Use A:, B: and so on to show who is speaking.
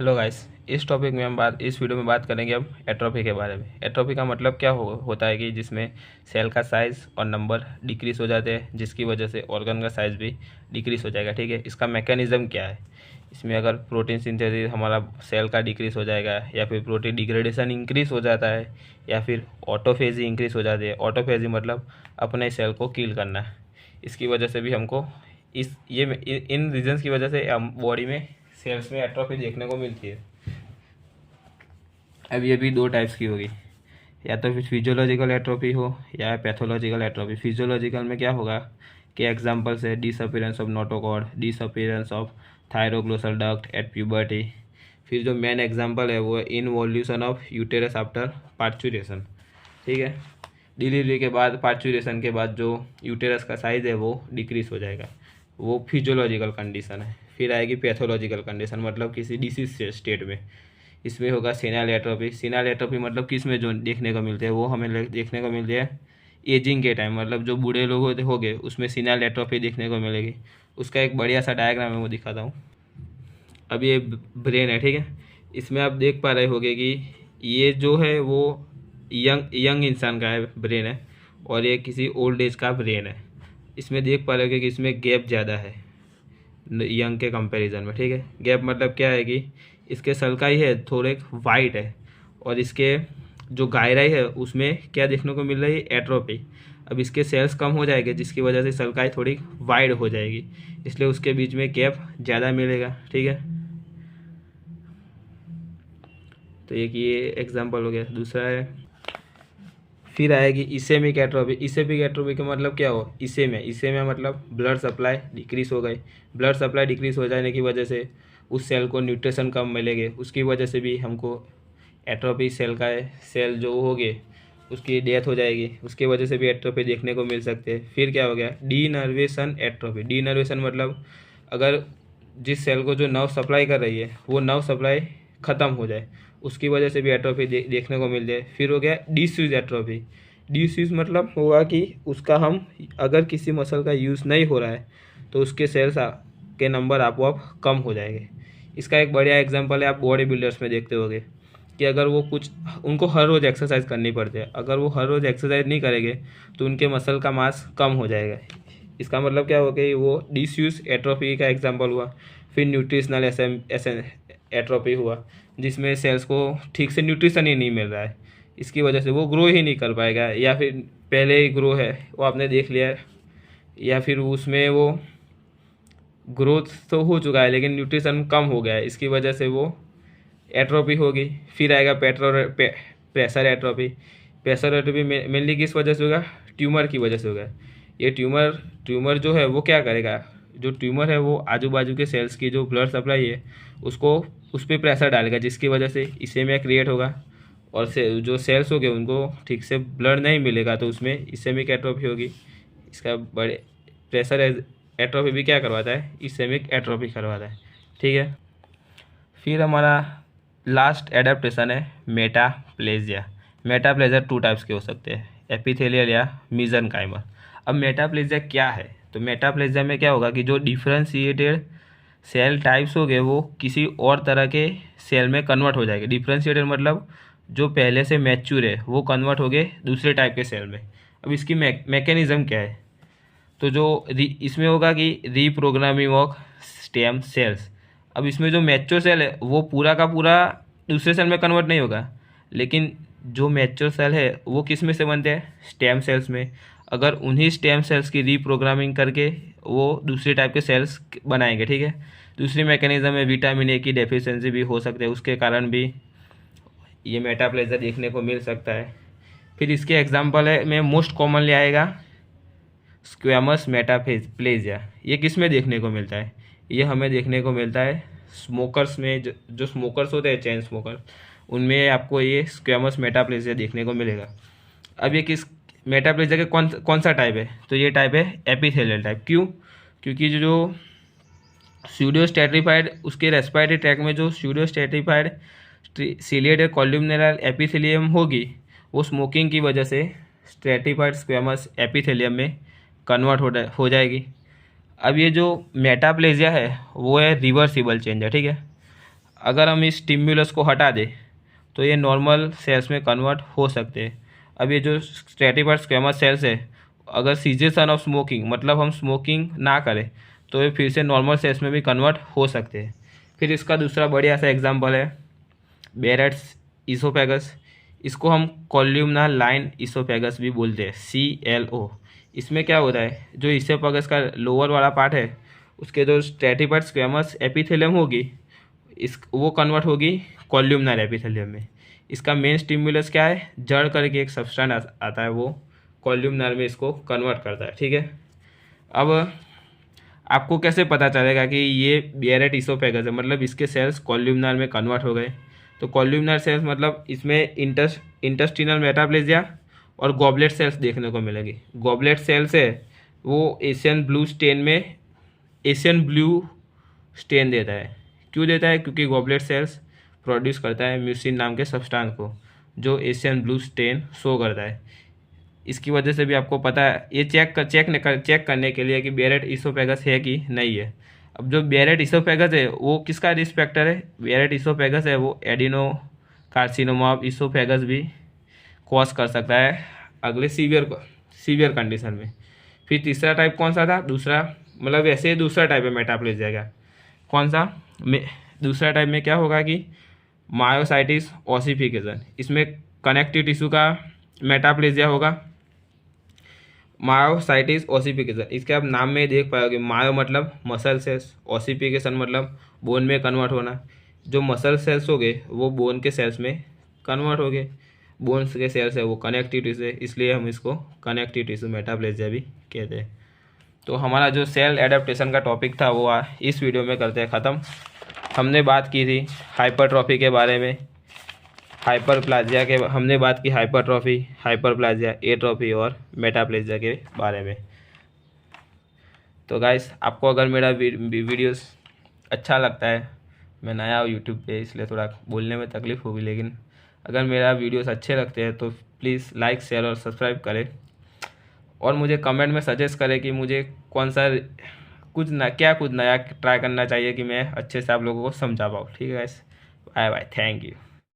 A: Hello guys. इस video में बात करेंगे अब एट्रोफी के बारे में। एट्रोफी का मतलब क्या होता है कि जिसमें सेल का साइज़ और नंबर डिक्रीज़ हो जाते हैं, जिसकी वजह से ऑर्गन का साइज़ भी डिक्रीज़ हो जाएगा। ठीक है, इसका मैकेनिज़्म क्या है? इसमें अगर प्रोटीन सिंथेसिस हमारा सेल का डिक्रीज़ हो जाएगा, या फिर प्रोटीन डिग्रेडेशन इंक्रीज़ हो जाता है, या फिर ऑटोफेजी इंक्रीज़ हो जाती है। ऑटोफेजी मतलब अपने सेल को किल करना। इसकी वजह से भी हमको इन रीजन्स की वजह से हम बॉडी में सेल्स में एट्रोफी देखने को मिलती है। अब ये भी दो टाइप्स की होगी, या तो फिर फिजियोलॉजिकल एट्रोफी हो या पैथोलॉजिकल एट्रोफी। फिजियोलॉजिकल में क्या होगा कि एग्जांपल्स है disappearance of notochord, disappearance of thyroglossal duct at puberty. फिर जो मेन एग्जांपल है वो इनवॉल्यूशन ऑफ यूटेरस आफ्टर पार्चुरेशन। ठीक है, डिलीवरी के बाद, पार्चुरेशन के बाद जो यूटेरस का साइज़ है वो डिक्रीज हो जाएगा, वो फिजियोलॉजिकल कंडीशन है। फिर आएगी पैथोलॉजिकल कंडीशन, मतलब किसी डिसीज स्टेट में। इसमें होगा सीनाइल एट्रोफी। सीनाइल एट्रोफी मतलब किस में जो देखने को मिलते हैं, वो हमें देखने को मिलती है एजिंग के टाइम, मतलब जो बूढ़े लोग होंगे उसमें सीनाइल एट्रोफी देखने को मिलेगी। उसका एक बढ़िया सा डायग्राम है, वो दिखाता हूँ। अब ये ब्रेन है, ठीक है। इसमें आप देख पा रहे होगे कि ये जो है वो यंग इंसान का है ब्रेन है, और ये किसी ओल्ड एज का ब्रेन है। इसमें देख पा रहे होगे कि इसमें गैप ज़्यादा है यंग के कंपैरिजन में। ठीक है, गैप मतलब क्या है कि इसके सल्काई है थोड़े वाइट है, और इसके जो गायराई है उसमें क्या देखने को मिल रही है, एट्रोफी। अब इसके सेल्स कम हो जाएंगे, जिसकी वजह से सल्काई थोड़ी वाइड हो जाएगी, इसलिए उसके बीच में गैप ज़्यादा मिलेगा। ठीक है, तो एक ये एग्जांपल हो गया। दूसरा है, फिर आएगी इसेमिक एट्रोफी। इसेमिक एट्रोफी का मतलब क्या हो, इसेमिया मतलब ब्लड सप्लाई डिक्रीज हो गई। ब्लड सप्लाई डिक्रीज हो जाने की वजह से उस सेल को न्यूट्रिशन कम मिलेंगे, उसकी वजह से भी हमको एट्रोफी सेल का है, सेल जो हो गए उसकी डेथ हो जाएगी, उसकी वजह से भी एट्रोफी देखने को मिल सकते हैं। फिर क्या हो गया, डीनर्वेशन एट्रोफी। डीनर्वेशन मतलब अगर जिस सेल को जो नर्व सप्लाई कर रही है वो नर्व सप्लाई ख़त्म हो जाए, उसकी वजह से भी एट्रोफी देखने को मिल जाए। फिर हो गया डिसयूज एट्रोफी। डिसयूज मतलब होगा कि उसका हम अगर किसी मसल का यूज़ नहीं हो रहा है तो उसके सेल्स के नंबर आपो कम हो जाएंगे। इसका एक बढ़िया एग्जांपल है, आप बॉडी बिल्डर्स में देखते होंगे कि अगर वो कुछ, उनको हर रोज़ एक्सरसाइज करनी पड़ती है, अगर वो हर रोज़ एक्सरसाइज नहीं करेंगे तो उनके मसल का मास कम हो जाएगा। इसका मतलब क्या हो गया, वो डिसयूज एट्रोफी का एग्जांपल हुआ। फिर न्यूट्रिशनल एट्रोफी हुआ, जिसमें सेल्स को ठीक से न्यूट्रिशन ही नहीं मिल रहा है, इसकी वजह से वो ग्रो ही नहीं कर पाएगा, या फिर पहले ही ग्रो है वो आपने देख लिया है, या फिर उसमें वो ग्रोथ तो हो चुका है लेकिन न्यूट्रिशन कम हो गया है, इसकी वजह से वो एट्रोफी होगी। फिर आएगा pressure atrophy. Pressure atrophy mainly किस वजह से होगा, ट्यूमर की वजह से होगा। ये ट्यूमर जो है वो क्या करेगा, जो ट्यूमर है वो आजू बाजू के सेल्स की जो ब्लड सप्लाई है उसको उस पर प्रेशर डालेगा, जिसकी वजह से इसेमिया क्रिएट होगा, और जो सेल्स हो गए उनको ठीक से ब्लड नहीं मिलेगा तो उसमें इसेमिक एट्रोफी होगी। इसका बड़े प्रेशर एट्रोफी भी क्या करवाता है, इसेमिक एट्रोफी करवाता है। ठीक है, फिर हमारा लास्ट एडेप्टेशन है मेटाप्लेजिया। मेटाप्लेजिया टू टाइप्स के हो सकते हैं, एपिथेलियल या मीजनकाइमल। अब मेटाप्लेजिया क्या है, तो मेटाप्लेजिया में क्या होगा कि जो डिफ्रेंशिएटेड सेल टाइप्स हो गए वो किसी और तरह के सेल में कन्वर्ट हो जाएंगे। डिफ्रेंशिएटेड मतलब जो पहले से मैच्योर है वो कन्वर्ट हो गए दूसरे टाइप के सेल में। अब इसकी मैकेनिज़्म क्या है, तो जो इसमें होगा कि रीप्रोग्रामिंग ऑफ स्टेम सेल्स। अब इसमें जो मैच्योर सेल है वो पूरा का पूरा दूसरे सेल में कन्वर्ट नहीं होगा, लेकिन जो मैच्योर सेल है वो किस में से बनते हैं, स्टेम सेल्स में। अगर उन्हीं स्टेम सेल्स की रीप्रोग्रामिंग करके वो दूसरे टाइप के सेल्स बनाएंगे। ठीक है, दूसरी मैकेनिज्म में विटामिन ए की डेफिशिएंसी भी हो सकते हैं, उसके कारण भी ये मेटाप्लेजिया देखने को मिल सकता है। फिर इसके एग्जाम्पल है में मोस्ट कॉमनली आएगा स्क्वैमस मेटाप्लेजिया। ये किस में देखने को मिलता है, ये हमें देखने को मिलता है स्मोकर्स में। जो स्मोकर्स होते हैं, चेन स्मोकर, उनमें आपको ये स्क्वैमस मेटाप्लेजिया देखने को मिलेगा। अब ये किस मेटाप्लेजिया का कौन सा टाइप है, तो ये टाइप है एपिथेलियल टाइप। क्यों, क्योंकि जो स्यूडो स्ट्रेटिफाइड, उसके रेस्पिरेटरी ट्रैक में जो स्यूडो स्ट्रेटिफाइड सीलिएट कॉलम्नार एपिथेलियम होगी वो स्मोकिंग की वजह से स्ट्रेटिफाइड स्क्वैमस एपिथेलियम में कन्वर्ट हो जाएगी। अब ये जो मेटाप्लेजिया है वो है रिवर्सिबल चेंज है। ठीक है, अगर हम इस स्टिम्युलस को हटा दें तो ये नॉर्मल सेल्स में कन्वर्ट हो सकते हैं। अब ये जो स्ट्रेटिफाइड स्क्वेमस सेल्स है, अगर सीजेशन ऑफ स्मोकिंग मतलब हम स्मोकिंग ना करें तो ये फिर से नॉर्मल सेल्स में भी कन्वर्ट हो सकते हैं। फिर इसका दूसरा बढ़िया सा एग्जांपल है बेरेट्स इसोफेगस। इसको हम कॉल्यूमनर लाइन इसोफेगस भी बोलते हैं, CLO। इसमें क्या होता है, जो इसोफेगस का लोअर वाला पार्ट है उसके जो स्ट्रेटिफाइड स्क्वेमस एपिथेलियम होगी वो कन्वर्ट होगी कॉल्यूमनर एपिथेलियम में। इसका मेन स्टिमुलस क्या है, जड़ करके एक सब्सटेंस आता है, वो कॉल्यूमनर में इसको कन्वर्ट करता है। ठीक है, अब आपको कैसे पता चलेगा कि ये बेरेट इसोफेगस है, मतलब इसके सेल्स कॉल्यूमनर में कन्वर्ट हो गए। तो कॉल्यूमनर सेल्स मतलब इसमें इंटेस्टिनल मेटाप्लेजिया और गॉबलेट सेल्स देखने को मिलेगी। गॉबलेट सेल्स है वो एशियन ब्लू स्टेन देता है। क्यों देता है, क्योंकि गॉबलेट सेल्स प्रोड्यूस करता है म्यूसिन नाम के सब्सटेंस को जो एशियन ब्लू स्टेन शो करता है। इसकी वजह से भी आपको पता है, ये चेक करने के लिए कि बेरेट इसोफेगस है कि नहीं है। अब जो बेरेट इसोफेगस है वो किसका रिस्क फैक्टर है, बेरेट इसोफेगस है वो एडिनो कार्सिनोमा ऑफ इसोफेगस भी कॉज कर सकता है अगले सीवियर कंडीशन में। फिर तीसरा टाइप कौन सा था, दूसरा मतलब वैसे ही दूसरा टाइप है मेटाप्लेजिया का, कौन सा दूसरा टाइप में क्या होगा कि मायोसाइटिस ओसिफिकेशन। इसमें कनेक्टिव टिश्यू का मेटाप्लेजिया होगा, मायोसाइटिस ओसिफिकेशन। इसके आप नाम में देख पाओगे, मायो मतलब मसल सेल्स, ओसिफिकेशन मतलब बोन में कन्वर्ट होना। जो मसल सेल्स हो गए वो बोन के सेल्स में कन्वर्ट हो गए, बोन्स के सेल्स है वो कनेक्टिव टिश्यू है, इसलिए हम इसको कनेक्टिव टिश्यू मेटाप्लेजिया भी कहते हैं। तो हमारा जो सेल एडेप्टेशन का टॉपिक था वो इस वीडियो में करते हैं ख़त्म। हमने बात की थी हाइपरट्रॉफी के बारे में, हाइपरप्लाजिया के हमने बात की, हाइपरट्रॉफी, हाइपरप्लाजिया, एट्रॉफी और मेटाप्लेजिया के बारे में। तो गाइस आपको अगर मेरा वीडियोस अच्छा लगता है, मैं नया हूँ यूट्यूब पे इसलिए थोड़ा बोलने में तकलीफ़ होगी, लेकिन अगर मेरा वीडियोस अच्छे लगते हैं तो प्लीज़ लाइक शेयर और सब्सक्राइब करें और मुझे कमेंट में सजेस्ट करें कि मुझे कौन सा कुछ नया ट्राई करना चाहिए कि मैं अच्छे से आप लोगों को समझा पाऊँ। ठीक है guys, bye bye, thank you.